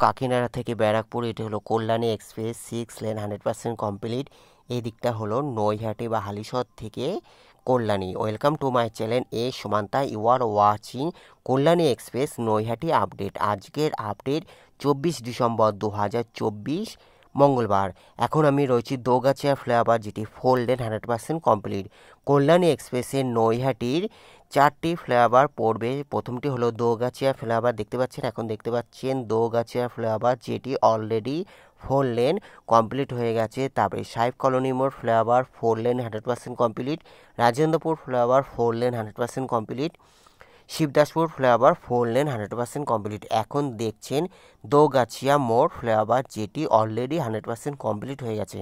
কাকিনাড়া থেকে ব্যারাকপুর। এটি হলো কল্যাণী এক্সপ্রেস 6 লেন 100% কমপ্লিট। এই দিকটা হলো নৈহাটি বা হালিশহর থেকে Kalyani. Welcome to my channel এ Sumanta. You are watching Kalyani express Naihati update. আজকের আপডেট 24 ডিসেম্বর 2024 মঙ্গলবার। এখন আমি রয়েছি দোগাছিয়া ফ্লাইওভার, যেটি 4 লেন 100% কমপ্লিট। কল্যাণী এক্সপ্রেসের নৈহাটির 4টি ফ্লাইওভার পড়বে। প্রথমটি হলো দোগাছিয়া ফ্লাইওভার, দেখতে পাচ্ছেন, এখন দেখতে পাচ্ছেন দোগাছিয়া ফ্লাইওভার, যেটি অলরেডি 4 লেন কমপ্লিট হয়ে গেছে। তারপরে সাহেব কলোনি মোড় flyover 4 lane 100% complete. Rajendrapur flyover 4 lane 100% complete. Shibdaspur flyover 4 lane 100% complete. এখন দেখছেন দোগাছিয়া মোড় ফ্লাইওভার, যেটি অলরেডি 100% কমপ্লিট হয়ে গেছে।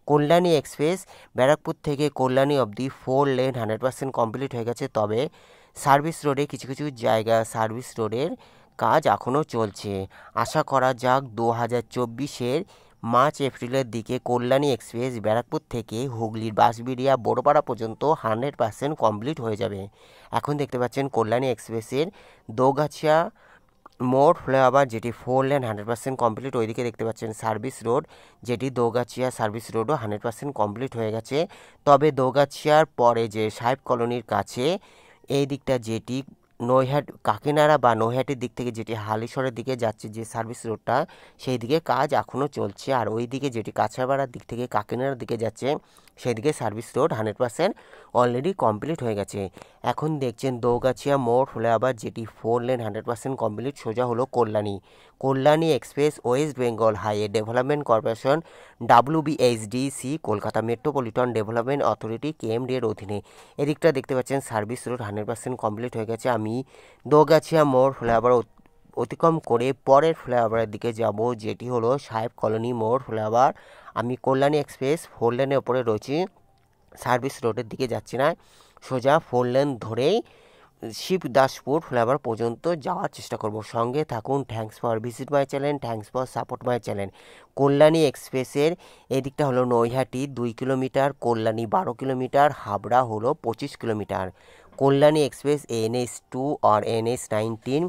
কল্যাণী এক্সপ্রেস ব্যারাকপুর থেকে কল্যাণী অবধি 4 লেন 100% কমপ্লিট হয়ে গেছে। তবে সার্ভিস রোডে কিছু কিছু জায়গা সার্ভিস রোডের কাজ এখনও চলছে। আশা করা যাক 2024-এর মার্চ এপ্রিলের দিকে কল্যাণী এক্সপ্রেস ব্যারাকপুর থেকে হুগলির বাঁশবেড়িয়া বড়পাড়া পর্যন্ত 100% কমপ্লিট হয়ে যাবে। এখন দেখতে পাচ্ছেন কল্যাণী এক্সপ্রেসের দোগাছিয়া মোড় ফ্লাইওভার, যেটি 4 লেন 100% কমপ্লিট। ওইদিকে দেখতে পাচ্ছেন সার্ভিস রোড, যেটি দোগাছিয়া সার্ভিস রোডও 100% কমপ্লিট হয়ে গেছে। তবে দোগাছিয়ার পরে যে সাহেব কলোনির কাছে এই দিকটা, যেটি কাকিনাড়া বা নৈহাটির দিক থেকে যেটি হালিশহরের দিকে যাচ্ছে যে সার্ভিস রোডটা, সেই দিকে কাজ এখনও চলছে। আর ওই দিকে যেটি কাছাড়পাড়ার দিক থেকে কাকিনাড়ার দিকে যাচ্ছে, সেই দিকে সার্ভিস রোড 100% অলরেডি কমপ্লিট হয়ে গেছে। এখন দেখছেন দোগাছিয়া মোড় ফ্লাইওভার, যেটি 4 লেন 100% কমপ্লিট। সোজা হলো Kalyani express West Bengal highway development corporation WBHDC Kolkata metropolitan development authority KMD এর অধীনে। এদিকটা দেখতে পাচ্ছেন সার্ভিস রোড 100% কমপ্লিট হয়ে গেছে। আমি দোগাছিয়া মোড় ফ্লাইওভার অতিক্রম করে পরের ফ্লাইওভারের দিকে যাব, যেটি হলো সাহেব কলোনি মোড় ফ্লাইওভার। আমি কল্যাণী এক্সপ্রেস 4 লেনের ওপরে রয়েছি, সার্ভিস রোডের দিকে যাচ্ছি না, সোজা 4 লেন ধরেই শিবদাসপুর ফ্লাইওভার পর্যন্ত যাওয়ার চেষ্টা করব। সঙ্গে থাকুন। Thanks for visit my channel, thanks for support my channel. Kalyani এক্সপ্রেসের এদিকটা হলো নৈহাটি 2 কিলোমিটার, কল্যাণী 12 কিলোমিটার, হাবড়া হলো 25 কিলোমিটার। কল্যাণী এক্সপ্রেস NH2 আর NH19,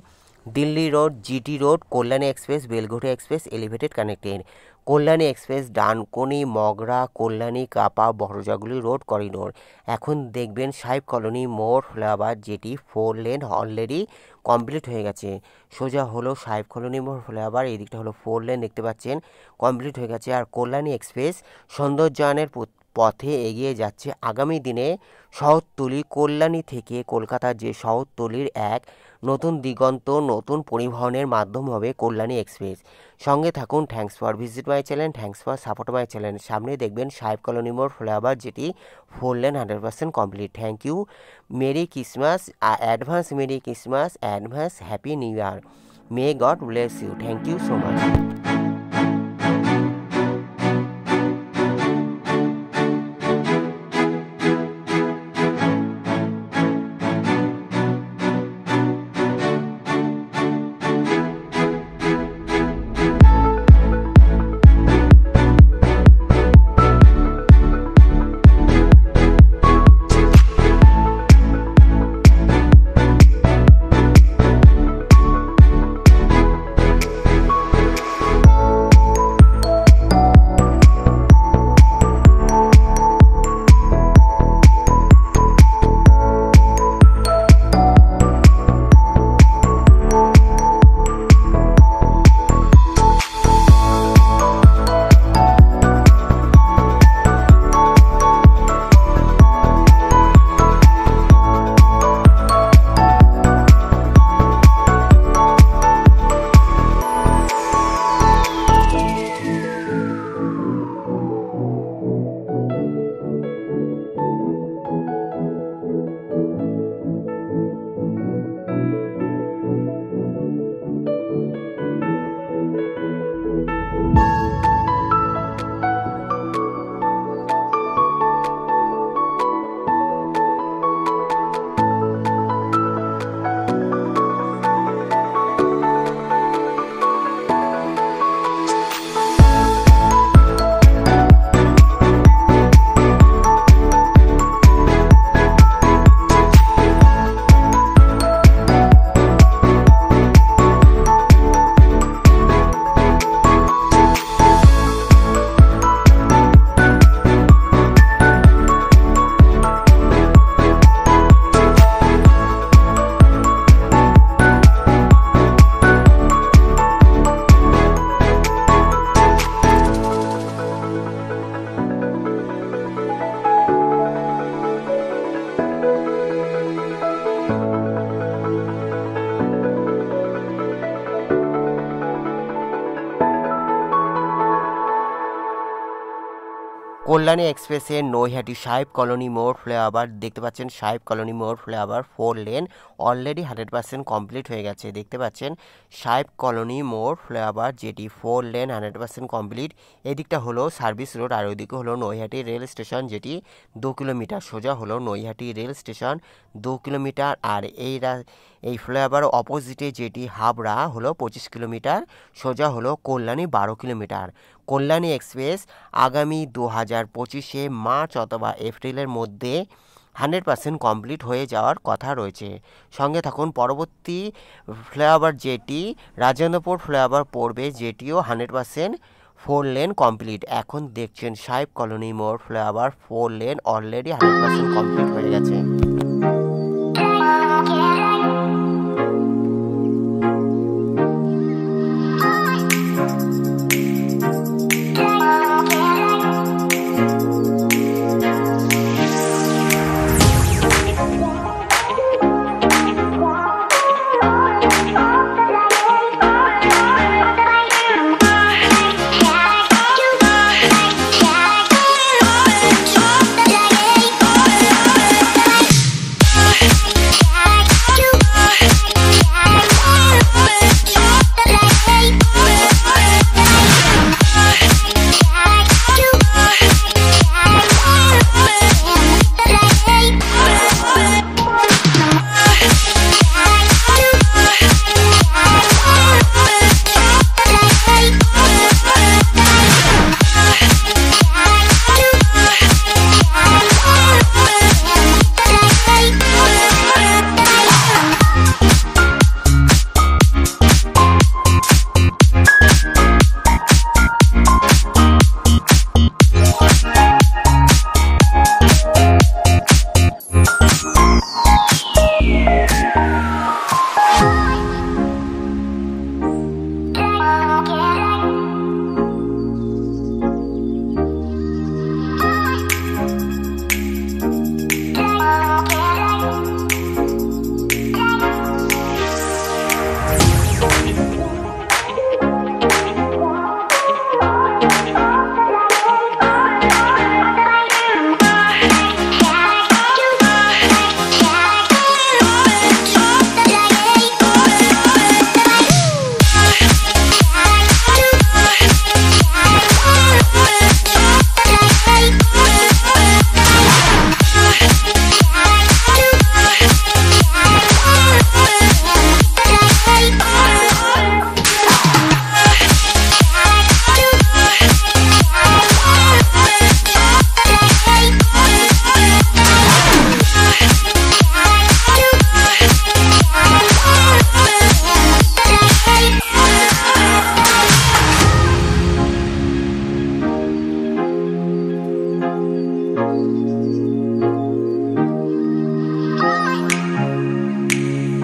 Delhi road, GT road, Kalyani express, Belgharia express elevated connected. Kalyani express Dankuni, Magra, Kalyani, Kapa, Barajaguli road corridor. এখন দেখবেন সাহেব কলোনি মোড় ফ্লাইওভার, যেটি 4 লেন অলরেডি কমপ্লিট হয়ে গেছে। সোজা হলো সাহেব কলোনি মোড় ফ্লাইওভার, এই দিকটা হলো 4 লেন, দেখতে পাচ্ছেন কমপ্লিট হয়ে গেছে। আর কল্যাণী এক্সপ্রেস সৌন্দর্যায়নের পথে এগিয়ে যাচ্ছে। আগামী দিনে শহরতলি কল্যাণী থেকে কলকাতার যে শহরতলির এক নতুন দিগন্ত, নতুন পরিবহনের মাধ্যম হবে কল্যাণী এক্সপ্রেস। সঙ্গে থাকুন। Thanks for visit my channel, thanks for support my channel. সামনে দেখবেন সাহেব কলোনি মোড় ফ্লাইওভার, যেটি 4 lane 100% complete. Thank you. Merry Christmas, advance merry Christmas, advance happy new year. May God bless you. Thank you so much. Kalyani এক্সপ্রেসের নৈহাটি সাহেব colony মোড় flyover দেখতে পাচ্ছেন, সাহেব কলোনি মোড় ফ্লাইওভার 4 লেন অলরেডি 100% কমপ্লিট হয়ে গেছে। দেখতে পাচ্ছেন সাহেব কলোনি মোড় ফ্লাইওভার যেটি 4 লেন 100% কমপ্লিট। এদিকটা হলো সার্ভিস রোড আর ওইদিকে হলো নৈহাটি রেল স্টেশন যেটি 2 কিলোমিটার। সোজা হলো নৈহাটি রেল স্টেশন 2 কিলোমিটার। আর এই ফ্লাইওভার অপোজিটে যেটি হাবড়া হলো 25 কিলোমিটার। সোজা হলো কল্যাণী 12 কিলোমিটার। কল্যাণী এক্সপ্রেস আগামী 2025 মার্চ অথবা এপ্রিলের মধ্যে 100% কমপ্লিট হয়ে যাওয়ার কথা রয়েছে। সঙ্গে থাকুন। পরবর্তী ফ্লাইওভার যেটি রাজেন্দ্রপুর ফ্লাইওভার পড়বে, যেটিও 100% 4 লেন কমপ্লিট। এখন দেখছেন সাহেব কলোনি মোড় ফ্লাইওভার 4 লেন অলরেডি 100% কমপ্লিট হয়ে গেছে।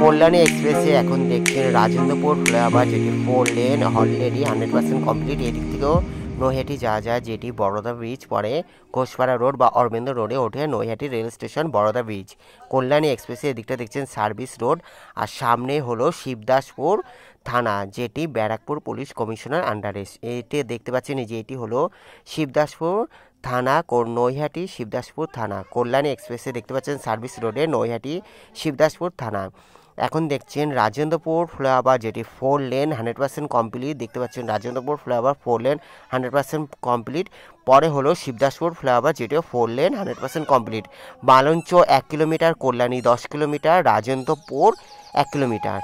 কল্যাণী এক্সপ্রেসে এখন দেখছেন রাজেন্দ্রপুর ফ্লাইওভার যেটি 4 লেন অলরেডি 100% কমপ্লিট। এদিক থেকেও নৈহাটি যাওয়া যায়, যেটি বড়দা ব্রিজ পরে ঘোষপাড়া রোড বা অরবিন্দ রোডে ওঠে নৈহাটি রেল স্টেশন বড়দা ব্রিজ। কল্যাণী এক্সপ্রেসে এদিকটা দেখছেন সার্ভিস রোড আর সামনে হলো শিবদাসপুর থানা যেটি ব্যারাকপুর পুলিশ কমিশনার আন্ডারে। এটি দেখতে পাচ্ছেন যে এটি হলো শিবদাসপুর থানা, নৈহাটি শিবদাসপুর থানা। কল্যাণী এক্সপ্রেসে দেখতে পাচ্ছেন সার্ভিস রোডে নৈহাটি শিবদাসপুর থানা। এখন দেখছেন রাজেন্দ্রপুর ফ্লাইওভার যেটি 4 লেন 100% কমপ্লিট। দেখতে পাচ্ছেন রাজেন্দ্রপুর ফ্লাইওভার 4 লেন 100% কমপ্লিট। পরে হলো শিবদাসপুর ফ্লাইওভার যেটিও 4 lane 100% complete. Balanch 1 kilometre, Kalyani 10 kilometre, Rajendrapur 1 kilometre.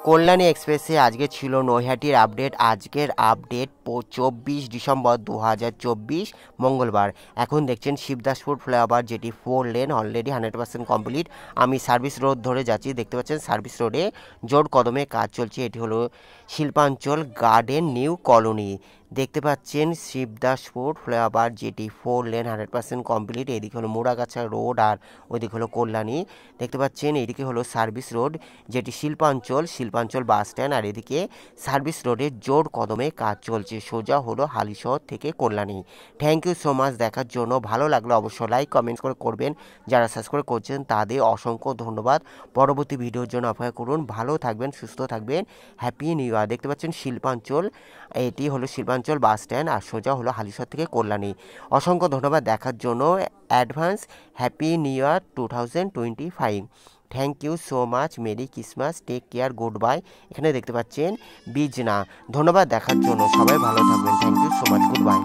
Kalyani এক্সপ্রেসে আজকে ছিল নৈহাটির আপডেট। আজকের আপডেট 24 ডিসেম্বর 2024 মঙ্গলবার। এখন দেখছেন শিবদাসপুর ফ্লাইওভার, যেটি 4 লেন অলরেডি 100% কমপ্লিট। আমি সার্ভিস রোড ধরে যাচ্ছি, দেখতে পাচ্ছেন সার্ভিস রোডে জোর কদমে কাজ চলছে। এটি হলো শিল্পাঞ্চল গার্ডেন নিউ কলোনি। দেখতে পাচ্ছেন শিবদাসপুর ফ্লাইওভার, যেটি 4 লেন 100% কমপ্লিট। এদিকে হলো মোড়াগাছা রোড আর ওইদিকে হলো কল্যাণী। দেখতে পাচ্ছেন এইদিকে হলো সার্ভিস রোড, যেটি শিল্পাঞ্চল বাস স্ট্যান্ড, আর এদিকে সার্ভিস রোডে জোর কদমে কাজ চলছে। সোজা হলো হালিশহর থেকে Kalyani. Thank you so much দেখার জন্য। ভালো লাগলে অবশ্যই লাইক কমেন্টস করে করবেন। যারা সাবস্ক্রাইব করছেন তাদের অসংখ্য ধন্যবাদ। পরবর্তী ভিডিওর জন্য অপেক্ষা করুন। ভালো থাকবেন, সুস্থ থাকবেন। হ্যাপি নিউ ইয়ার। দেখতে পাচ্ছেন শিল্পাঞ্চল, এটি হলো শিল্পাঞ্চল বাস স্ট্যান্ড, আর সোজা হলো হালিশহর থেকে কল্যাণী। অসংখ্য ধন্যবাদ দেখার জন্য। Advance happy new year 2025। Thank you so much. Merry Christmas, take care, good bye. এখানে দেখতে পাচ্ছেন বিজনা। ধন্যবাদ দেখার জন্য। সবাই ভালো থাকবেন। Thank you so much, good by.